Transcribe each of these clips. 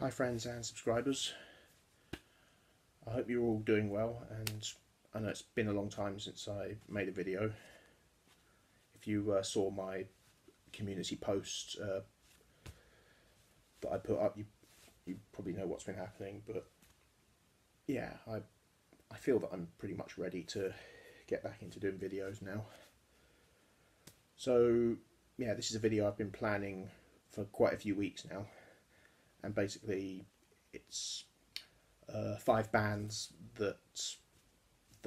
Hi friends and subscribers, I hope you're all doing well, and I know it's been a long time since I made a video. If you saw my community post that I put up, you probably know what's been happening, but yeah, I feel that I'm pretty much ready to get back into doing videos now. So yeah, this is a video I've been planning for quite a few weeks now. And basically, it's 5 bands that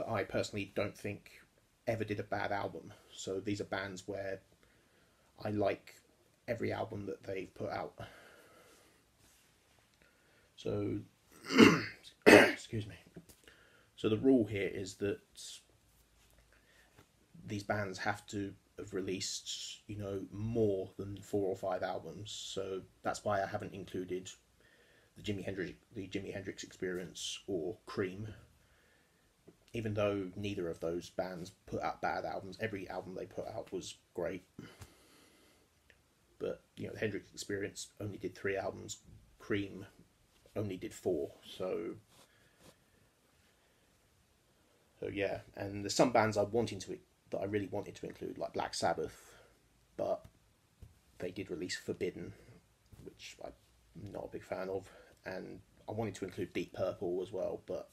I personally don't think ever did a bad album. So these are bands where I like every album that they've put out. So, excuse me. So the rule here is that these bands have to have released, more than 4 or 5 albums. So that's why I haven't included the Jimi Hendrix Experience or Cream, even though neither of those bands put out bad albums. Every album they put out was great. But the Hendrix Experience only did 3 albums. Cream only did 4. So yeah, and there's some bands that I really wanted to include, like Black Sabbath, but they did release Forbidden, which I'm not a big fan of, and I wanted to include Deep Purple as well, but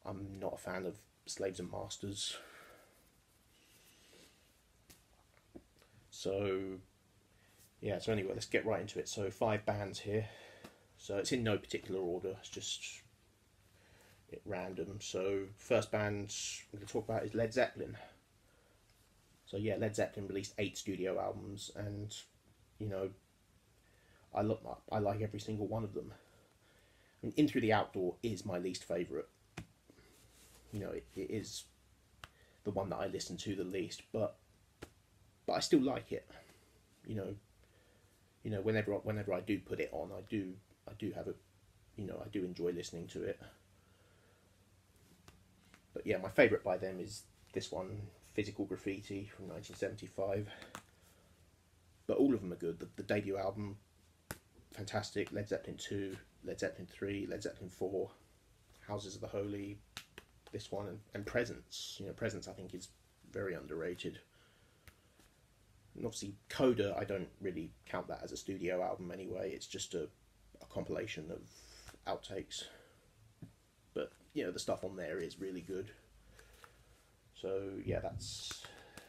I'm not a fan of Slaves and Masters. So yeah, so anyway, let's get right into it. So 5 bands here, so it's in no particular order, it's just at random. So first band I'm going to talk about is Led Zeppelin. So yeah, Led Zeppelin released 8 studio albums, and I like every single one of them. I mean, In Through the Outdoor is my least favourite. It is the one that I listen to the least, but I still like it. Whenever I do put it on, I do have a, I do enjoy listening to it. But yeah, my favourite by them is this one, Physical Graffiti from 1975. But all of them are good. The debut album, fantastic. Led Zeppelin 2, Led Zeppelin 3, Led Zeppelin 4, Houses of the Holy, this one, and Presence. Presence I think is very underrated. And obviously Coda, I don't really count that as a studio album anyway. It's just a compilation of outtakes. But the stuff on there is really good. So yeah, that's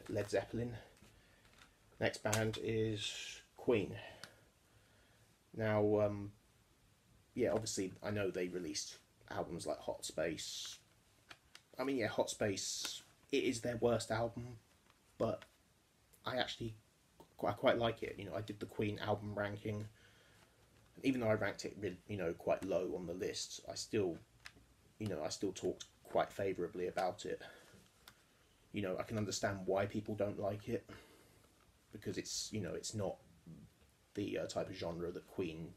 Led Zeppelin. Next band is Queen. Now, yeah, obviously I know they released albums like Hot Space. I mean, yeah, Hot Space, it is their worst album, but I actually quite like it. I did the Queen album ranking. Even though I ranked it, quite low on the list, I still talked quite favourably about it. I can understand why people don't like it, because it's not the type of genre that Queen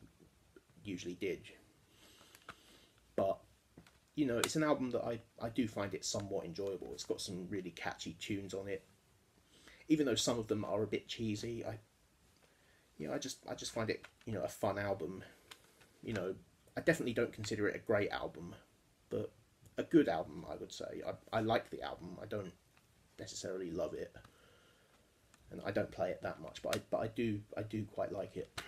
usually did. But it's an album that I do find it somewhat enjoyable. It's got some really catchy tunes on it, even though some of them are a bit cheesy. I just find it a fun album. I definitely don't consider it a great album, but a good album, I would say. I like the album. I don't necessarily love it, and I don't play it that much, but I do quite like it.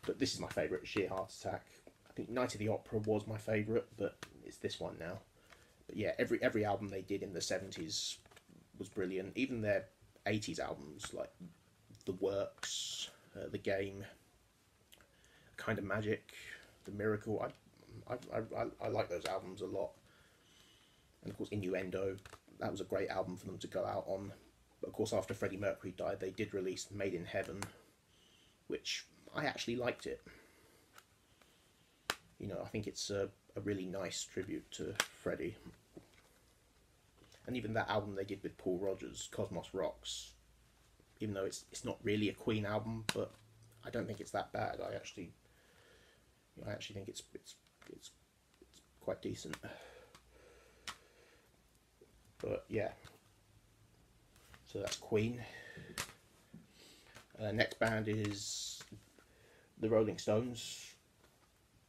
But this is my favourite, Sheer Heart Attack. I think Night of the Opera was my favourite, but it's this one now. But yeah, every album they did in the 70s was brilliant. Even their 80s albums, like The Works, The Game, Kind of Magic, The Miracle, I like those albums a lot. And of course Innuendo, that was a great album for them to go out on. But of course after Freddie Mercury died, they did release Made in Heaven, which I actually liked it. I think it's a really nice tribute to Freddie. And even that album they did with Paul Rodgers, Cosmos Rocks, even though it's not really a Queen album, but I don't think it's that bad. I actually think it's quite decent. But yeah, so that's Queen. Next band is The Rolling Stones,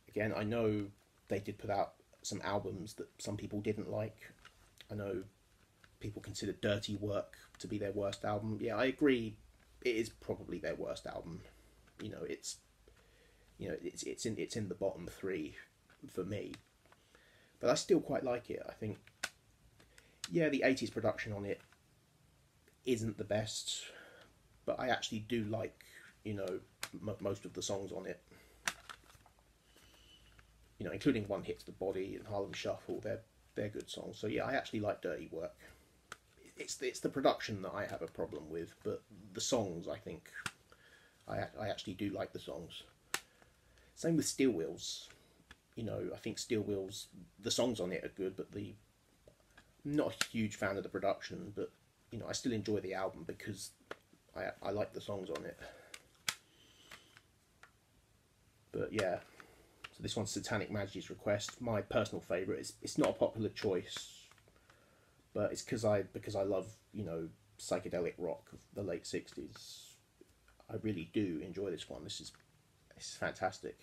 again, I know they did put out some albums that some people didn't like. I know people consider Dirty Work to be their worst album. Yeah, I agree. It is probably their worst album. You know, it's in the bottom three for me. But I still quite like it. I think, yeah, the 80s production on it isn't the best, but I actually do like, most of the songs on it. Including One Hit to the Body and Harlem Shuffle. They're good songs. So yeah, I actually like Dirty Work. It's the production that I have a problem with, but the songs, I think, I actually do like the songs. Same with Steel Wheels. I think Steel Wheels, the songs on it are good, but I'm not a huge fan of the production, but I still enjoy the album because I like the songs on it. But yeah, so this one's Satanic Majesty's Request. My personal favourite. It's not a popular choice, but it's because I love psychedelic rock of the late '60s. I really do enjoy this one. It's fantastic.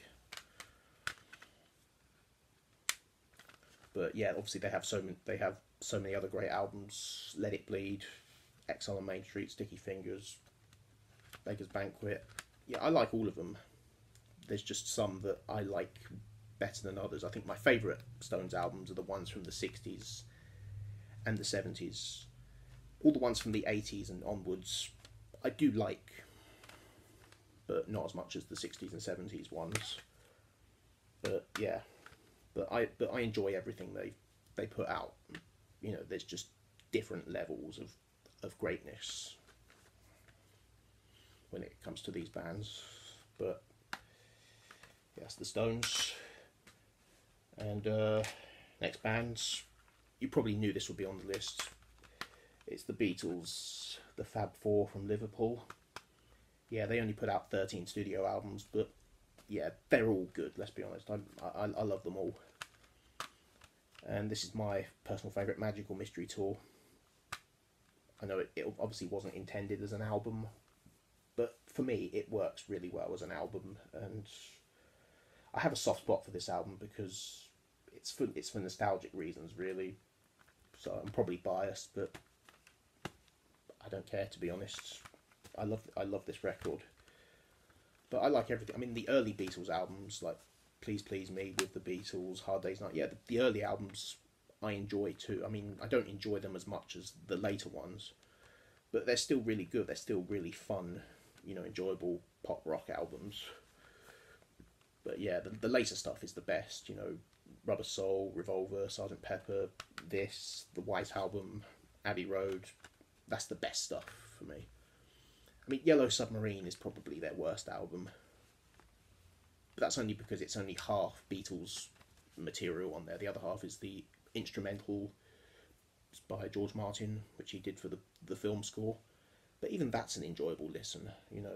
But yeah, obviously they have so many other great albums. Let It Bleed, Exile on Main Street, Sticky Fingers, Beggars Banquet. Yeah, I like all of them. There's just some that I like better than others. I think my favourite Stones albums are the ones from the 60s and the 70s. All the ones from the 80s and onwards I do like, but not as much as the 60s and 70s ones. But yeah, but I enjoy everything they put out. There's just different levels of greatness when it comes to these bands. But yes, the Stones. And next bands, you probably knew this would be on the list. It's the Beatles, the Fab Four from Liverpool. Yeah, they only put out 13 studio albums, but yeah, they're all good, let's be honest. I love them all. And this is my personal favourite, Magical Mystery Tour. I know it obviously wasn't intended as an album, but for me it works really well as an album, and I have a soft spot for this album because it's for nostalgic reasons, really. So I'm probably biased, but I don't care, to be honest. I love this record. But I like everything. I mean, the early Beatles albums, like Please Please Me with the Beatles, Hard Day's Night, yeah, the early albums I enjoy too. I mean, I don't enjoy them as much as the later ones, but they're still really good. They're still really fun, enjoyable pop rock albums. But yeah, the later stuff is the best, Rubber Soul, Revolver, Sgt. Pepper, this, the White Album, Abbey Road. That's the best stuff for me. I mean, Yellow Submarine is probably their worst album. But that's only because it's only half Beatles material on there. The other half is the instrumental by George Martin, which he did for the film score. But even that's an enjoyable listen.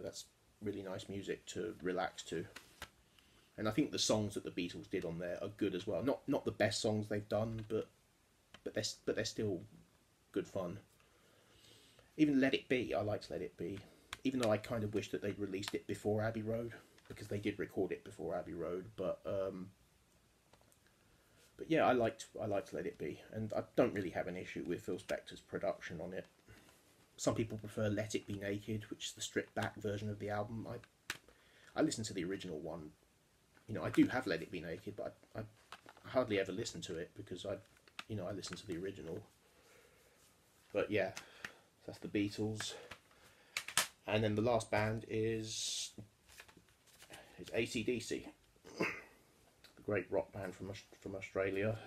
That's really nice music to relax to. And I think the songs that the Beatles did on there are good as well. Not the best songs they've done, but they're still good fun. Even Let It Be, I liked Let It Be, even though I kind of wish that they'd released it before Abbey Road, because they did record it before Abbey Road. But yeah, I liked Let It Be, and I don't really have an issue with Phil Spector's production on it. Some people prefer Let It Be Naked, which is the stripped back version of the album. I listened to the original one. I do have Let It Be Naked, but I hardly ever listen to it because I listen to the original. But yeah, that's the Beatles. And then the last band is ACDC, the great rock band from Australia.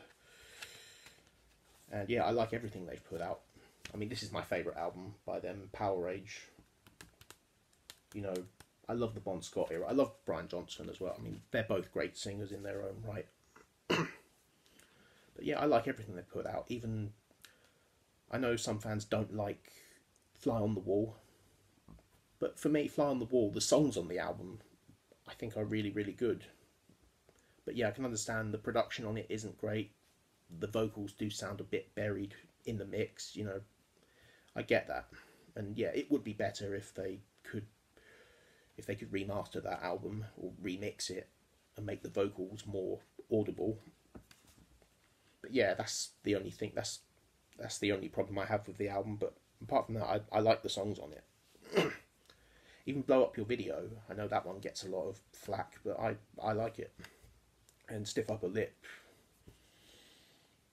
And yeah, I like everything they've put out. I mean, this is my favourite album by them, Power Age. I love the Bon Scott era. I love Brian Johnson as well. I mean, they're both great singers in their own right. But yeah, I like everything they put out. Even, I know some fans don't like Fly on the Wall. But for me, Fly on the Wall, the songs on the album, I think are really, really good. But yeah, I can understand the production on it isn't great. The vocals do sound a bit buried in the mix, I get that. And yeah, it would be better if they could, if they could remaster that album or remix it and make the vocals more audible. But yeah, that's the only thing. That's the only problem I have with the album. But apart from that, I like the songs on it. Even Blow Up Your Video, I know that one gets a lot of flack, but I like it. And Stiff Upper Lip,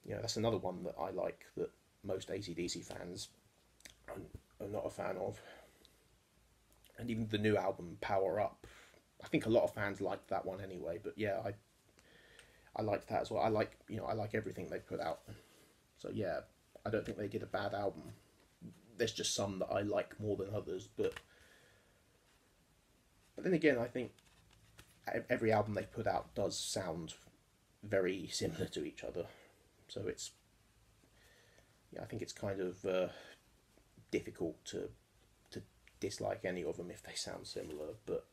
you know, that's another one that I like that most ACDC fans are not a fan of. And even the new album, Power Up, I think a lot of fans like that one anyway. But yeah, I like that as well. I like everything they put out. So yeah, I don't think they did a bad album. There's just some that I like more than others, but then again, I think every album they put out does sound very similar to each other. So I think it's kind of difficult to dislike any of them if they sound similar. But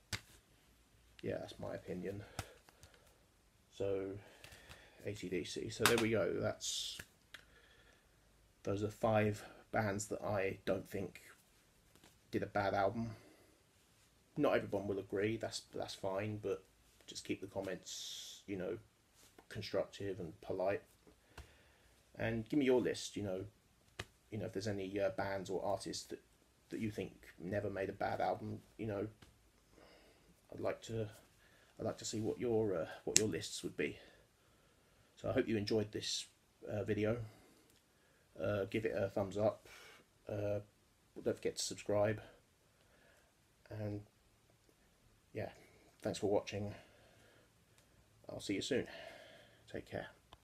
yeah, that's my opinion. So ACDC. So there we go. Those are 5 bands that I don't think did a bad album. Not everyone will agree. That's fine, but just keep the comments, constructive and polite. And give me your list. If there's any bands or artists that you think never made a bad album. I'd like to see what your lists would be. So I hope you enjoyed this video. Give it a thumbs up. Don't forget to subscribe. And yeah, thanks for watching. I'll see you soon. Take care.